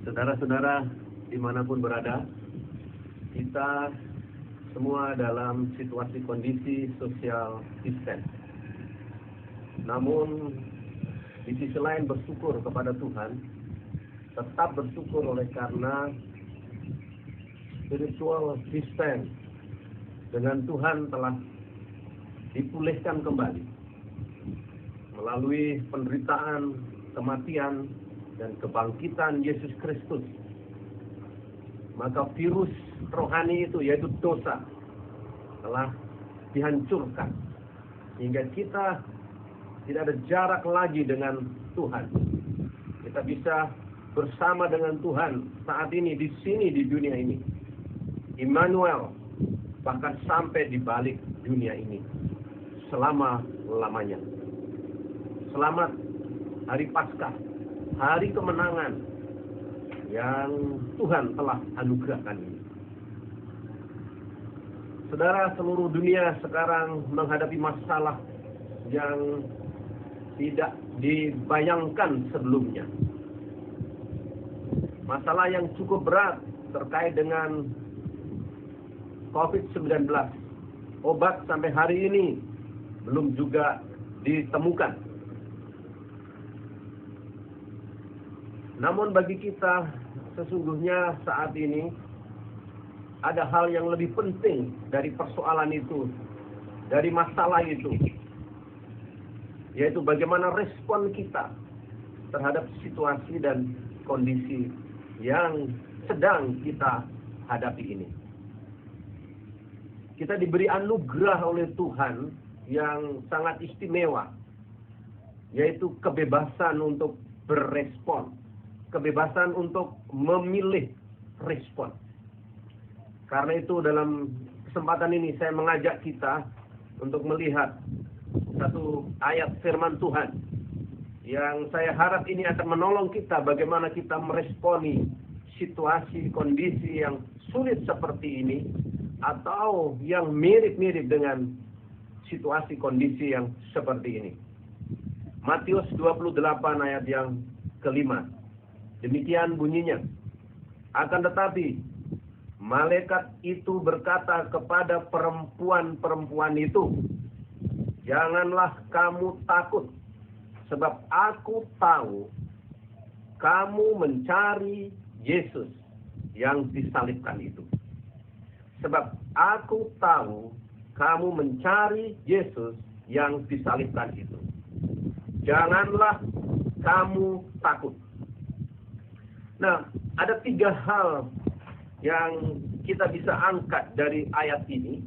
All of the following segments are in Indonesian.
Saudara-saudara dimanapun berada, kita semua dalam situasi kondisi social distance. Namun di sisi lain bersyukur kepada Tuhan, tetap bersyukur oleh karena spiritual distance dengan Tuhan telah dipulihkan kembali melalui penderitaan, kematian, dan kebangkitan Yesus Kristus. Maka virus rohani itu, yaitu dosa, telah dihancurkan sehingga kita tidak ada jarak lagi dengan Tuhan. Kita bisa bersama dengan Tuhan saat ini, di sini, di dunia ini. Immanuel, bahkan sampai di balik dunia ini selama-lamanya. Selamat Hari Paskah, hari kemenangan yang Tuhan telah anugerahkan ini. Saudara, seluruh dunia sekarang menghadapi masalah yang tidak dibayangkan sebelumnya. Masalah yang cukup berat terkait dengan COVID-19. Obat sampai hari ini belum juga ditemukan. Namun bagi kita sesungguhnya saat ini ada hal yang lebih penting dari persoalan itu, dari masalah itu, yaitu bagaimana respon kita terhadap situasi dan kondisi yang sedang kita hadapi ini. Kita diberi anugerah oleh Tuhan yang sangat istimewa, yaitu kebebasan untuk berespon. Kebebasan untuk memilih respon. Karena itu dalam kesempatan ini saya mengajak kita untuk melihat satu ayat firman Tuhan yang saya harap ini akan menolong kita bagaimana kita meresponi situasi, kondisi yang sulit seperti ini atau yang mirip-mirip dengan situasi, kondisi yang seperti ini. Matius 28 ayat yang kelima. Demikian bunyinya. Akan tetapi malaikat itu berkata kepada perempuan-perempuan itu, janganlah kamu takut, sebab aku tahu kamu mencari Yesus yang disalibkan itu. Sebab aku tahu kamu mencari Yesus yang disalibkan itu. Janganlah kamu takut. Nah, ada 3 hal yang kita bisa angkat dari ayat ini.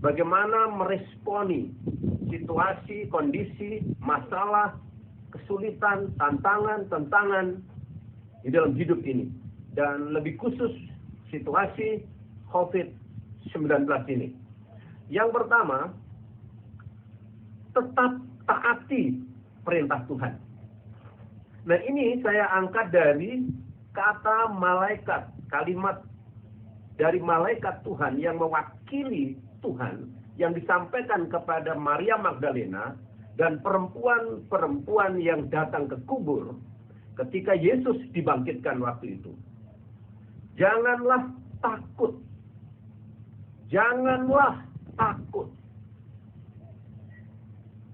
Bagaimana meresponi situasi, kondisi, masalah, kesulitan, tantangan di dalam hidup ini. Dan lebih khusus situasi COVID-19 ini. Yang pertama, tetap taati perintah Tuhan. Nah, ini saya angkat dari kata malaikat, kalimat dari malaikat Tuhan yang mewakili Tuhan yang disampaikan kepada Maria Magdalena dan perempuan-perempuan yang datang ke kubur ketika Yesus dibangkitkan waktu itu. Janganlah takut. Janganlah takut.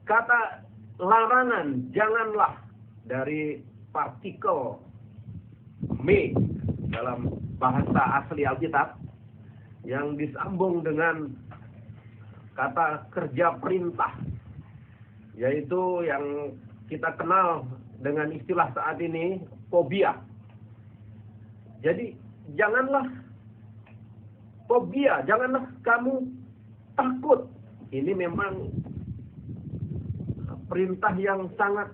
Kata larangan, janganlah, dari partikel me dalam bahasa asli Alkitab yang disambung dengan kata kerja perintah, yaitu yang kita kenal dengan istilah saat ini fobia. Jadi janganlah fobia, janganlah kamu takut. Ini memang perintah yang sangat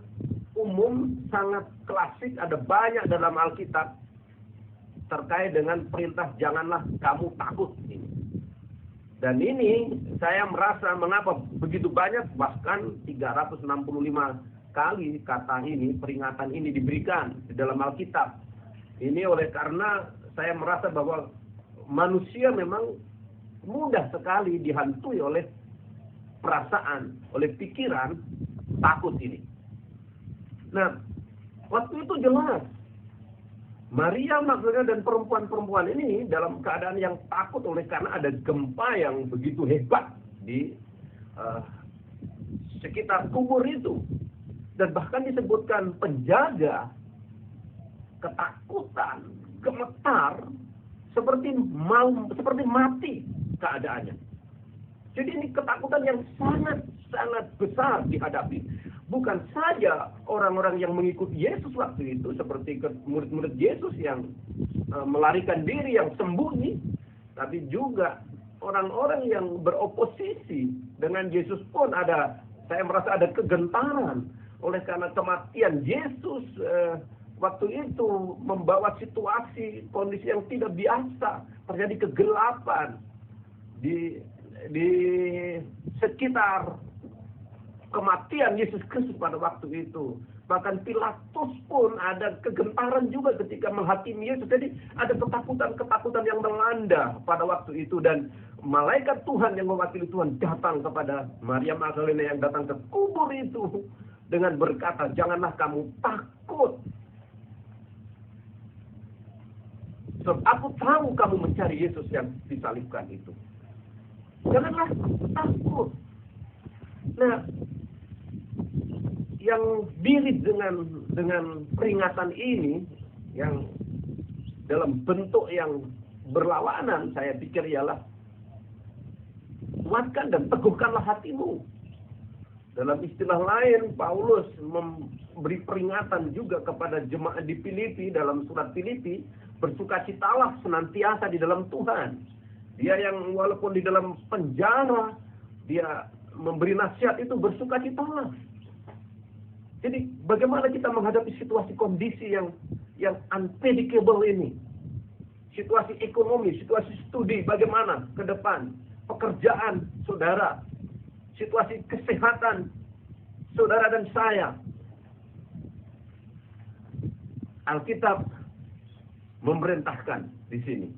umum, sangat klasik, ada banyak dalam Alkitab terkait dengan perintah janganlah kamu takut ini. Dan ini saya merasa mengapa begitu banyak, bahkan 365 kali kata ini, peringatan ini diberikan di dalam Alkitab. Ini oleh karena saya merasa bahwa manusia memang mudah sekali dihantui oleh perasaan, oleh pikiran takut ini. Nah, waktu itu jelas Maria Magdalena dan perempuan-perempuan ini dalam keadaan yang takut oleh karena ada gempa yang begitu hebat di sekitar kubur itu. Dan bahkan disebutkan penjaga ketakutan, gemetar, seperti mati keadaannya. Jadi ini ketakutan yang sangat besar dihadapi. Bukan saja orang-orang yang mengikuti Yesus waktu itu, seperti murid-murid Yesus yang melarikan diri, yang sembunyi, tapi juga orang-orang yang beroposisi dengan Yesus pun saya merasa ada kegentaran oleh karena kematian Yesus waktu itu membawa situasi kondisi yang tidak biasa, terjadi kegelapan di sekitar kematian Yesus Kristus pada waktu itu. Bahkan Pilatus pun ada kegentaran juga ketika menghakimi Yesus. Jadi ada ketakutan yang melanda pada waktu itu. Dan malaikat Tuhan yang mewakili Tuhan datang kepada Maria Magdalena yang datang ke kubur itu dengan berkata, "Janganlah kamu takut. Sebab aku tahu kamu mencari Yesus yang disalibkan itu. Janganlah takut." Nah, yang mirip dengan peringatan ini yang dalam bentuk yang berlawanan, saya pikir ialah kuatkan dan teguhkanlah hatimu. Dalam istilah lain, Paulus memberi peringatan juga kepada jemaat di Filipi dalam surat Filipi, bersukacitalah senantiasa di dalam Tuhan. Dia yang walaupun di dalam penjara, dia memberi nasihat itu bersukacitalah. Jadi bagaimana kita menghadapi situasi kondisi yang unpredictable ini? Situasi ekonomi, situasi studi, bagaimana ke depan? Pekerjaan saudara, situasi kesehatan saudara dan saya. Alkitab memerintahkan di sini.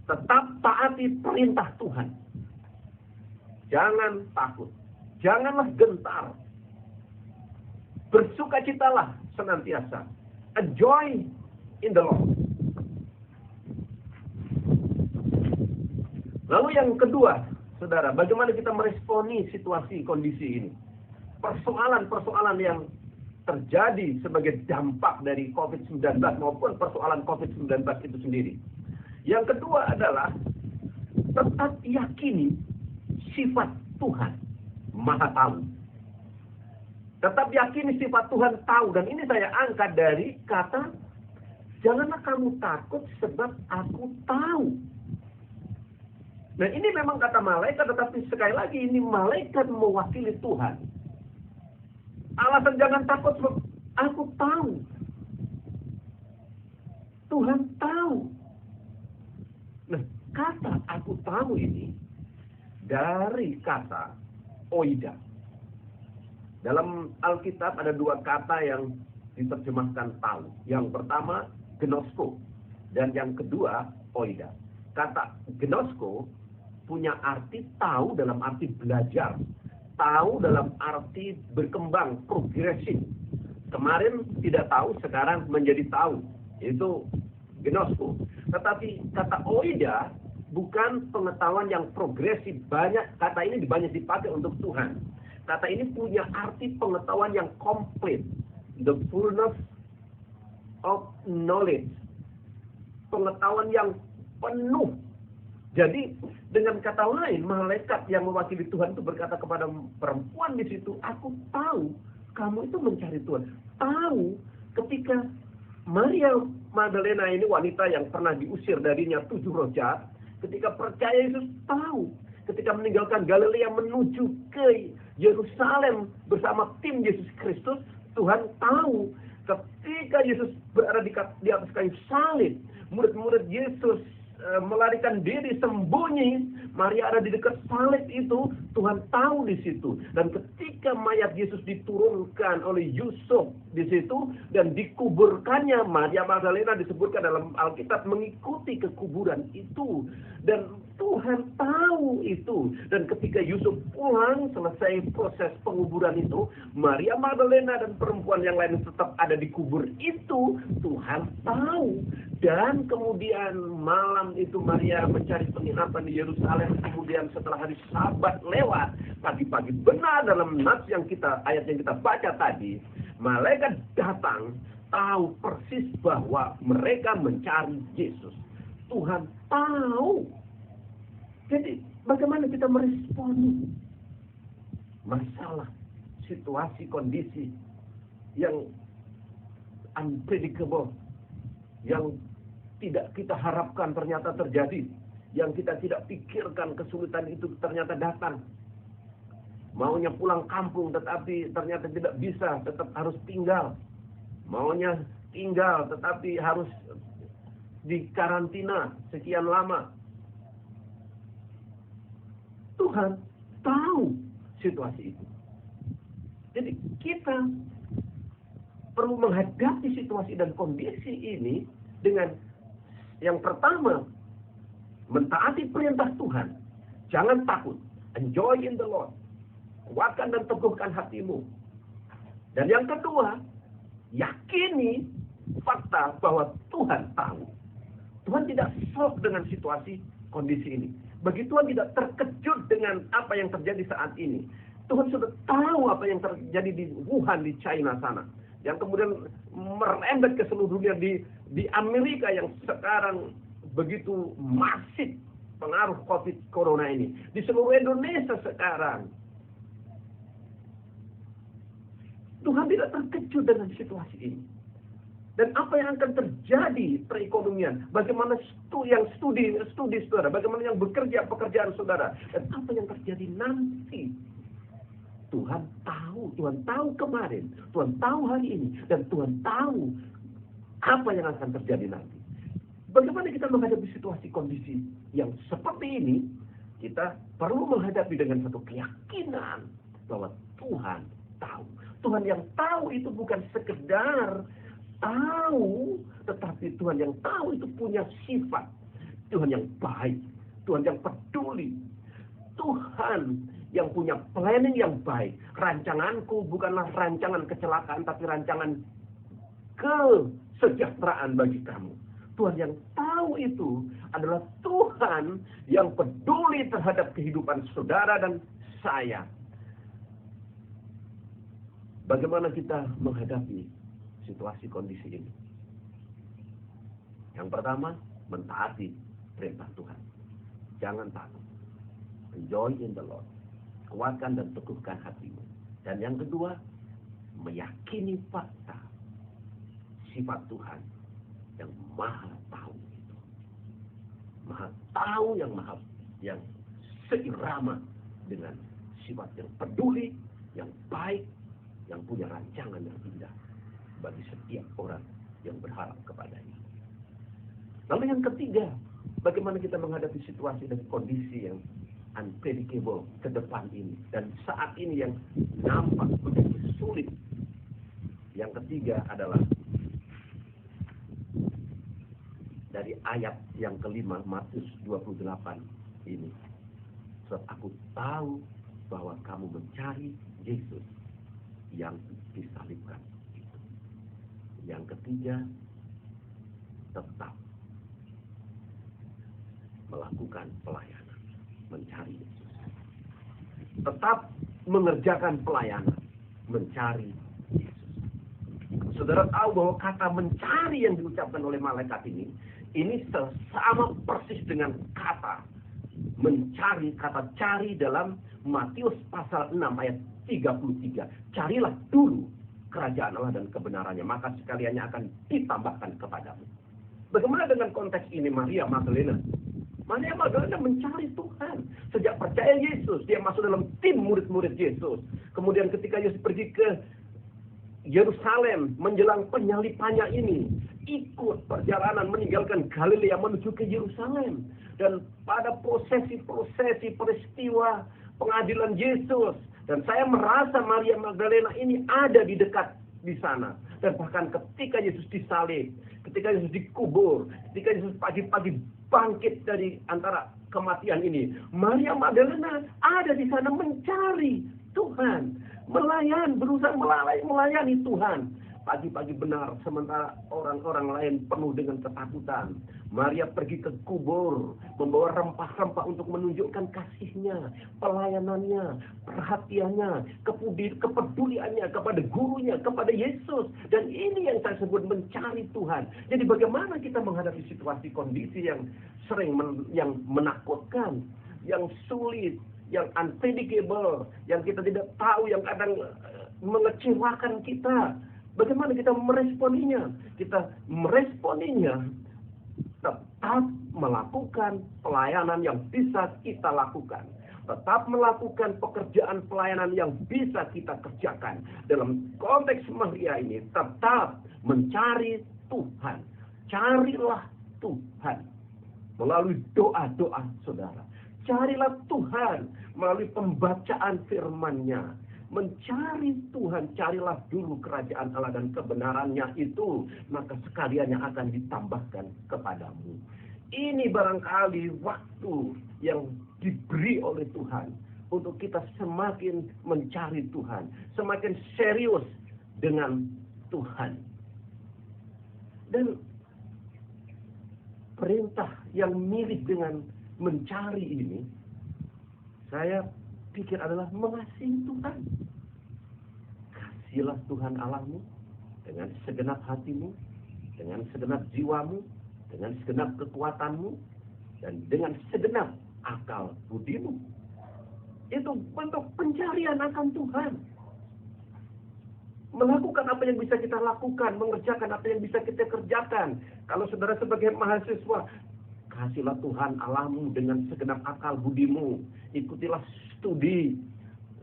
Tetap taati perintah Tuhan. Jangan takut. Janganlah gentar. Bersukacitalah senantiasa. A joy in the Lord. Lalu yang kedua, saudara, bagaimana kita meresponi situasi kondisi ini? Persoalan-persoalan yang terjadi sebagai dampak dari COVID-19 maupun persoalan COVID-19 itu sendiri. Yang kedua adalah tetap yakini sifat Tuhan Maha Tahu. Tetap yakini sifat Tuhan tahu. Dan ini saya angkat dari kata, janganlah kamu takut sebab aku tahu. Nah ini memang kata malaikat, tetapi sekali lagi ini malaikat mewakili Tuhan. Alasan jangan takut sebab aku tahu. Tuhan tahu. Nah kata aku tahu ini dari kata oida. Dalam Alkitab ada dua kata yang diterjemahkan tahu. Yang pertama, gnosko. Dan yang kedua, oida. Kata gnosko punya arti tahu dalam arti belajar. Tahu dalam arti berkembang, progresif. Kemarin tidak tahu, sekarang menjadi tahu. Itu gnosko. Tetapi kata oida bukan pengetahuan yang progresif. Kata ini banyak dipakai untuk Tuhan. Kata ini punya arti pengetahuan yang komplit. The fullness of knowledge. Pengetahuan yang penuh. Jadi dengan kata lain, malaikat yang mewakili Tuhan itu berkata kepada perempuan di situ, aku tahu kamu itu mencari Tuhan. Tahu ketika Maria Magdalena ini wanita yang pernah diusir darinya 7 roh jahat, ketika percaya Yesus tahu. Ketika meninggalkan Galilea menuju ke Yerusalem bersama tim Yesus Kristus, Tuhan tahu ketika Yesus berada di atas kayu salib, murid-murid Yesus melarikan diri sembunyi. Maria ada di dekat salib itu, Tuhan tahu di situ. Dan ketika mayat Yesus diturunkan oleh Yusuf di situ dan dikuburkannya, Maria Magdalena disebutkan dalam Alkitab mengikuti kekuburan itu. Dan Tuhan tahu itu. Dan ketika Yusuf pulang selesai proses penguburan itu, Maria Magdalena dan perempuan yang lain tetap ada di kubur itu. Tuhan tahu. Dan kemudian malam itu Maria mencari penginapan di Yerusalem. Kemudian setelah hari Sabat lewat, pagi-pagi benar dalam nas yang ayat yang kita baca tadi, malaikat datang tahu persis bahwa mereka mencari Yesus. Tuhan tahu. Jadi bagaimana kita meresponi masalah, situasi, kondisi yang unpredictable, yang tidak kita harapkan ternyata terjadi, yang kita tidak pikirkan kesulitan itu ternyata datang. Maunya pulang kampung tetapi ternyata tidak bisa, tetap harus tinggal. Maunya tinggal tetapi harus di karantina sekian lama. Tuhan tahu situasi itu. Jadi kita perlu menghadapi situasi dan kondisi ini dengan yang pertama, mentaati perintah Tuhan. Jangan takut. Enjoy in the Lord. Kuatkan dan teguhkan hatimu. Dan yang kedua, yakini fakta bahwa Tuhan tahu. Tuhan tidak shock dengan situasi kondisi ini. Bagi Tuhan tidak terkejut dengan apa yang terjadi saat ini. Tuhan sudah tahu apa yang terjadi di Wuhan, di China sana. Yang kemudian merembet ke seluruh dunia di Amerika yang sekarang begitu masif pengaruh COVID Corona ini. Di seluruh Indonesia sekarang. Tuhan tidak terkejut dengan situasi ini. Dan apa yang akan terjadi perekonomian, bagaimana yang studi saudara, bagaimana yang bekerja pekerjaan saudara, dan apa yang terjadi nanti. Tuhan tahu kemarin, Tuhan tahu hari ini, dan Tuhan tahu apa yang akan terjadi nanti. Bagaimana kita menghadapi situasi kondisi yang seperti ini, kita perlu menghadapi dengan satu keyakinan bahwa Tuhan tahu. Tuhan yang tahu itu bukan sekedar tahu, tetapi Tuhan yang tahu itu punya sifat. Tuhan yang baik, Tuhan yang peduli, Tuhan yang punya planning yang baik. Rancanganku bukanlah rancangan kecelakaan, tapi rancangan kesejahteraan bagi kamu. Tuhan yang tahu itu adalah Tuhan yang peduli terhadap kehidupan saudara dan saya. Bagaimana kita menghadapi situasi kondisi ini? Yang pertama, mentaati perintah Tuhan. Jangan takut. Enjoy in the Lord. Kuatkan dan teguhkan hatimu. Dan yang kedua, meyakini fakta sifat Tuhan yang maha tahu itu. Maha tahu yang seirama dengan sifat yang peduli, yang baik, yang punya rancangan yang indah bagi setiap orang yang berharap kepadanya. Lalu yang ketiga, bagaimana kita menghadapi situasi dan kondisi yang unpredictable ke depan ini dan saat ini yang nampak begitu sulit. Yang ketiga adalah dari ayat yang kelima Matius 28 ini. Sebab aku tahu bahwa kamu mencari Yesus yang disalibkan itu. Yang ketiga, tetap melakukan pelayanan, mencari Yesus. Tetap mengerjakan pelayanan, mencari Yesus. Saudara tahu bahwa kata mencari yang diucapkan oleh malaikat ini sama persis dengan kata mencari, kata cari dalam Matius pasal 6 ayat 33. Carilah dulu kerajaan Allah dan kebenarannya, maka sekaliannya akan ditambahkan kepadamu. Bagaimana dengan konteks ini Maria Magdalena? Maria Magdalena mencari Tuhan. Sejak percaya Yesus, dia masuk dalam tim murid-murid Yesus. Kemudian ketika Yesus pergi ke Yerusalem menjelang penyalipannya ini ikut perjalanan meninggalkan Galilea menuju ke Yerusalem. Dan pada prosesi-prosesi peristiwa pengadilan Yesus, dan saya merasa Maria Magdalena ini ada di dekat di sana. Dan bahkan ketika Yesus disalib, ketika Yesus dikubur, ketika Yesus pagi-pagi bangkit dari antara kematian ini, Maria Magdalena ada di sana mencari Tuhan, berusaha melayani Tuhan. Pagi-pagi benar, sementara orang-orang lain penuh dengan ketakutan. Maria pergi ke kubur, membawa rempah-rempah untuk menunjukkan kasihnya, pelayanannya, perhatiannya, kepeduliannya kepada gurunya, kepada Yesus. Dan ini yang saya sebut mencari Tuhan. Jadi bagaimana kita menghadapi situasi kondisi yang sering yang menakutkan, yang sulit, yang unpredictable, yang kita tidak tahu, yang kadang mengecewakan kita. Bagaimana kita meresponinya? Kita meresponinya tetap melakukan pelayanan yang bisa kita lakukan. Tetap melakukan pekerjaan pelayanan yang bisa kita kerjakan. Dalam konteks Maria ini, tetap mencari Tuhan. Carilah Tuhan melalui doa-doa saudara. Carilah Tuhan melalui pembacaan firman-Nya. Mencari Tuhan, carilah dulu kerajaan Allah dan kebenarannya itu, maka sekaliannya akan ditambahkan kepadamu. Ini barangkali waktu yang diberi oleh Tuhan untuk kita semakin mencari Tuhan, semakin serius dengan Tuhan. Dan perintah yang mirip dengan mencari ini, saya pikir adalah mengasihi Tuhan. Kasihilah Tuhan Allahmu dengan segenap hatimu, dengan segenap jiwamu, dengan segenap kekuatanmu, dan dengan segenap akal budimu. Itu bentuk pencarian akan Tuhan. Melakukan apa yang bisa kita lakukan, mengerjakan apa yang bisa kita kerjakan. Kalau saudara sebagai mahasiswa, kasihilah Tuhan Allahmu dengan segenap akal budimu. Ikutilah studi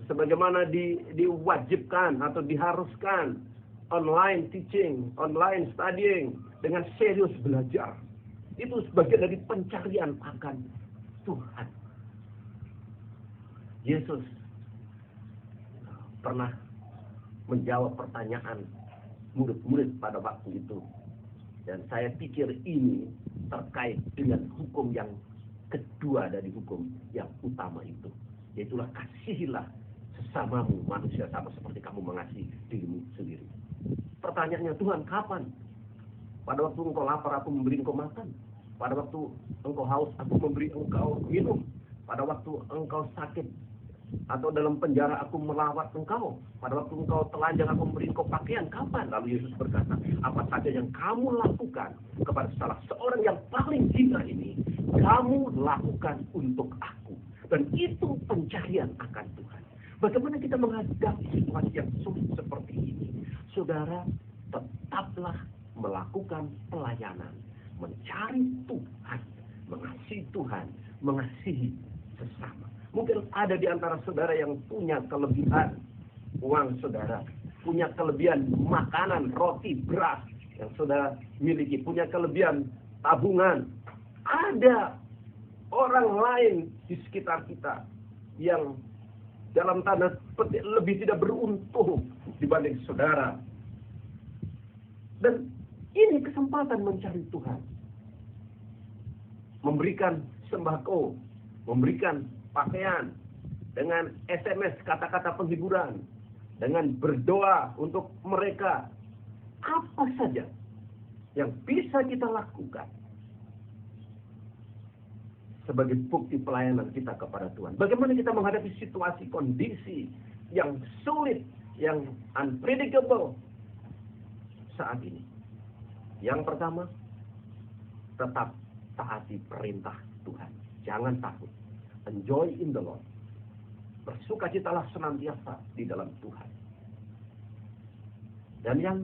sebagaimana diwajibkan atau diharuskan, online teaching, online studying, dengan serius belajar. Itu sebagian dari pencarian akan Tuhan. Yesus pernah menjawab pertanyaan murid-murid pada waktu itu. Dan saya pikir ini terkait dengan hukum yang kedua dari hukum yang utama itu. Yaitulah kasihilah sesamamu manusia sama seperti kamu mengasihi dirimu sendiri. Pertanyaannya, Tuhan kapan? Pada waktu engkau lapar aku memberi engkau makan. Pada waktu engkau haus aku memberi engkau minum. Pada waktu engkau sakit atau dalam penjara aku melawat engkau. Pada waktu engkau telanjang aku memberi engkau pakaian. Kapan? Lalu Yesus berkata, apa saja yang kamu lakukan kepada salah seorang yang paling hina ini, kamu lakukan untuk aku. Dan itu pencarian akan Tuhan. Bagaimana kita menghadapi situasi yang sulit seperti ini? Saudara, tetaplah melakukan pelayanan, mencari Tuhan, mengasihi Tuhan, mengasihi sesama. Mungkin ada di antara saudara yang punya kelebihan uang saudara, punya kelebihan makanan, roti, beras yang saudara miliki, punya kelebihan tabungan. Ada orang lain di sekitar kita yang dalam tanda petik lebih tidak beruntung dibanding saudara. Dan ini kesempatan mencari Tuhan. Memberikan sembako, memberikan pakaian, dengan SMS kata-kata penghiburan, dengan berdoa untuk mereka. Apa saja yang bisa kita lakukan sebagai bukti pelayanan kita kepada Tuhan. Bagaimana kita menghadapi situasi kondisi yang sulit, yang unpredictable saat ini. Yang pertama, tetap taati perintah Tuhan. Jangan takut. Enjoy in the Lord. Bersukacitalah senantiasa di dalam Tuhan. Dan yang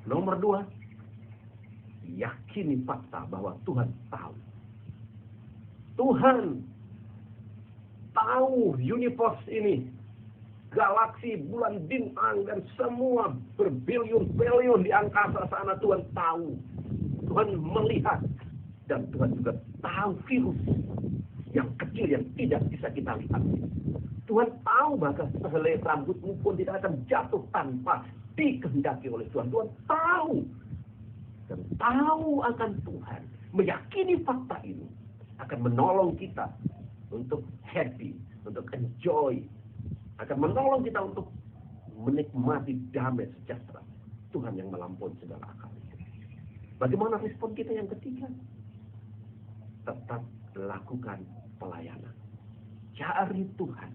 nomor 2, yakini fakta bahwa Tuhan tahu. Tuhan tahu universe ini. galaksi, bulan bintang, dan semua berbilion-bilion di angkasa sana Tuhan tahu. Tuhan melihat. Dan Tuhan juga tahu virus yang kecil yang tidak bisa kita lihat. Tuhan tahu bahkan sehelai rambutmu pun tidak akan jatuh tanpa dikehendaki oleh Tuhan. Tuhan tahu. Dan tahu akan Tuhan. Meyakini fakta ini akan menolong kita untuk happy, untuk enjoy. Akan menolong kita untuk menikmati damai sejahtera Tuhan yang melampaui segala akal. Bagaimana respon kita yang ketiga? Tetap lakukan pelayanan. Cari Tuhan.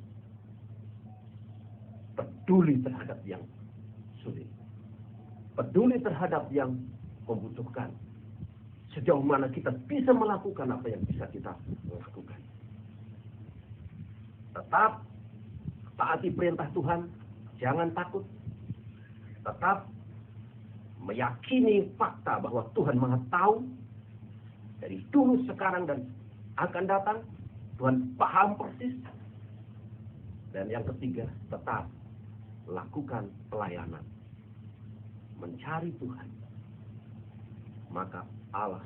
Peduli terhadap yang sulit. Peduli terhadap yang membutuhkan. Sejauh mana kita bisa melakukan apa yang bisa kita lakukan. Tetap taati perintah Tuhan. Jangan takut. Tetap meyakini fakta bahwa Tuhan Maha Tahu. Dari dulu, sekarang, dan akan datang. Tuhan paham persis. Dan yang ketiga, tetap lakukan pelayanan. Mencari Tuhan. Maka Allah,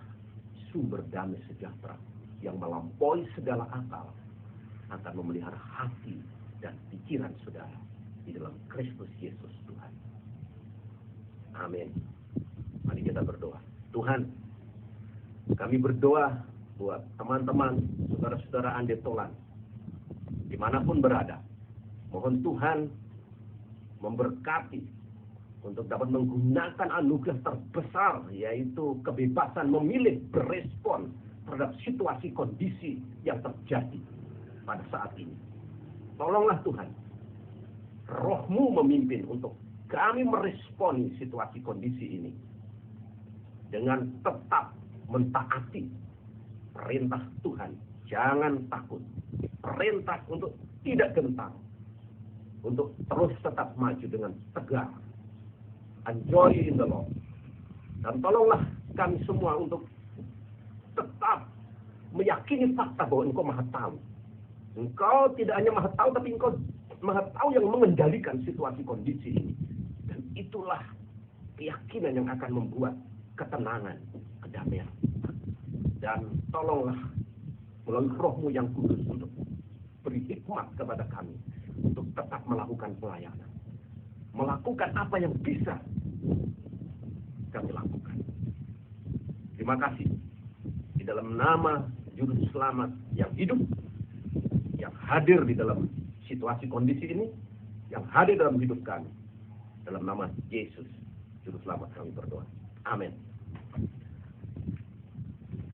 sumber damai sejahtera yang melampaui segala akal, akan memelihara hati dan pikiran saudara di dalam Kristus Yesus Tuhan. Amin. Mari kita berdoa. Tuhan, kami berdoa buat teman-teman, saudara-saudara Ande Tolan, dimanapun berada. Mohon Tuhan memberkati untuk dapat menggunakan anugerah terbesar, yaitu kebebasan memilih berespon terhadap situasi kondisi yang terjadi pada saat ini. Tolonglah Tuhan, Roh-Mu memimpin untuk kami meresponi situasi kondisi ini dengan tetap mentaati perintah Tuhan. Jangan takut. Perintah untuk tidak gentar. Untuk terus tetap maju dengan tegar. Enjoy in the Lord. Dan tolonglah kami semua untuk tetap meyakini fakta bahwa Engkau Maha Tahu. Engkau tidak hanya Maha Tahu, tapi Engkau Maha Tahu yang mengendalikan situasi kondisi ini. Dan itulah keyakinan yang akan membuat ketenangan, kedamaian. Dan tolonglah melalui Roh-Mu yang kudus untuk beri hikmat kepada kami untuk tetap melakukan pelayanan. Melakukan apa yang bisa kami lakukan. Terima kasih. Di dalam nama Juru Selamat yang hidup, yang hadir di dalam situasi kondisi ini, yang hadir dalam hidup kami. Dalam nama Yesus, Juru Selamat kami berdoa. Amin.